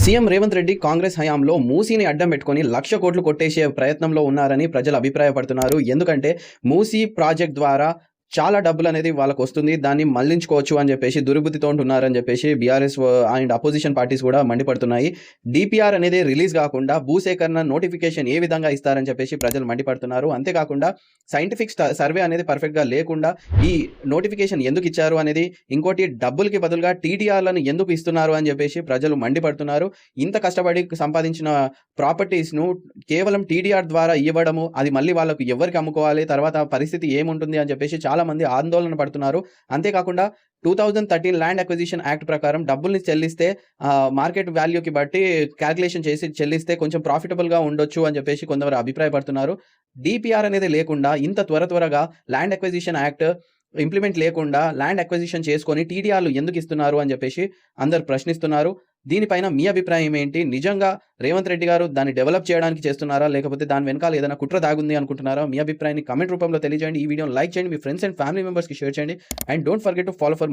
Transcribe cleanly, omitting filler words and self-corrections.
CM Revanth Reddy Congress హయాంలో మూసీని అడ్డం పెట్టుకొని 1,00,000 కోట్లు కొట్టేసే ప్రయత్నంలో ఉన్నారని ప్రజలు అభిప్రాయపడుతున్నారు. ఎందుకంటే మూసీ ప్రాజెక్ట్ ద్వారా చాలా డబ్బులనేది వాళ్ళకొస్తుంది. దాన్ని మళ్లించుకోవచ్చు అని చెప్పేసి దుర్బుద్ధితో ఉంటున్నారని చెప్పేసి బీఆర్ఎస్ అండ్ అపోజిషన్ పార్టీస్ కూడా మండిపడుతున్నాయి. డీపీఆర్ అనేది రిలీజ్ కాకుండా భూసేకరణ నోటిఫికేషన్ ఏ విధంగా ఇస్తారని చెప్పేసి ప్రజలు మండిపడుతున్నారు. అంతేకాకుండా సైంటిఫిక్ సర్వే అనేది పర్ఫెక్ట్గా లేకుండా ఈ నోటిఫికేషన్ ఎందుకు ఇచ్చారు అనేది, ఇంకోటి డబ్బులకి బదులుగా టీడీఆర్లను ఎందుకు ఇస్తున్నారు అని చెప్పేసి ప్రజలు మండిపడుతున్నారు. ఇంత కష్టపడి సంపాదించిన ప్రాపర్టీస్ను కేవలం టీడీఆర్ ద్వారా ఇవ్వడము, అది మళ్ళీ వాళ్ళకు ఎవరికి అమ్ముకోవాలి, తర్వాత పరిస్థితి ఏముంటుంది అని చెప్పేసి చాలా మంది ఆందోళన పడుతున్నారు. అంతేకాకుండా 2013 ల్యాండ్ అక్విజిషన్ యాక్ట్ ప్రకారం డబ్బుల్ని చెల్లిస్తే మార్కెట్ వాల్యూకి బట్టి క్యాల్కులేషన్ చేసి చెల్లిస్తే కొంచెం ప్రాఫిటబుల్గా ఉండొచ్చు అని చెప్పేసి కొందరు అభిప్రాయపడుతున్నారు. డీపీఆర్ అనేది లేకుండా ఇంత త్వరగా ల్యాండ్ అక్విజిషన్ యాక్ట్ ఇంప్లిమెంట్ లేకుండా ల్యాండ్ అక్విజిషన్ చేసుకొని టీడీఆర్లు ఎందుకు ఇస్తున్నారు అని చెప్పేసి అందరు ప్రశ్నిస్తున్నారు. దీనిపైన మీ అభిప్రాయం ఏంటి? నిజంగా రేవంత్ రెడ్డి గారు దాన్ని డెవలప్ చేయడానికి చేస్తున్నారా, లేకపోతే దాని వెనకాల ఏదైనా కుట్ర దాగుంది అనుకుంటున్నారా? మీ అభిప్రాయాన్ని కామెంట్ రూపంలో తెలియజేయండి. ఈ వీడియోని లైక్ చేయండి, మీ ఫ్రెండ్స్ అండ్ ఫ్యామిలీ మెంబర్స్కి షేర్ చేయండి. And don't forget to follow for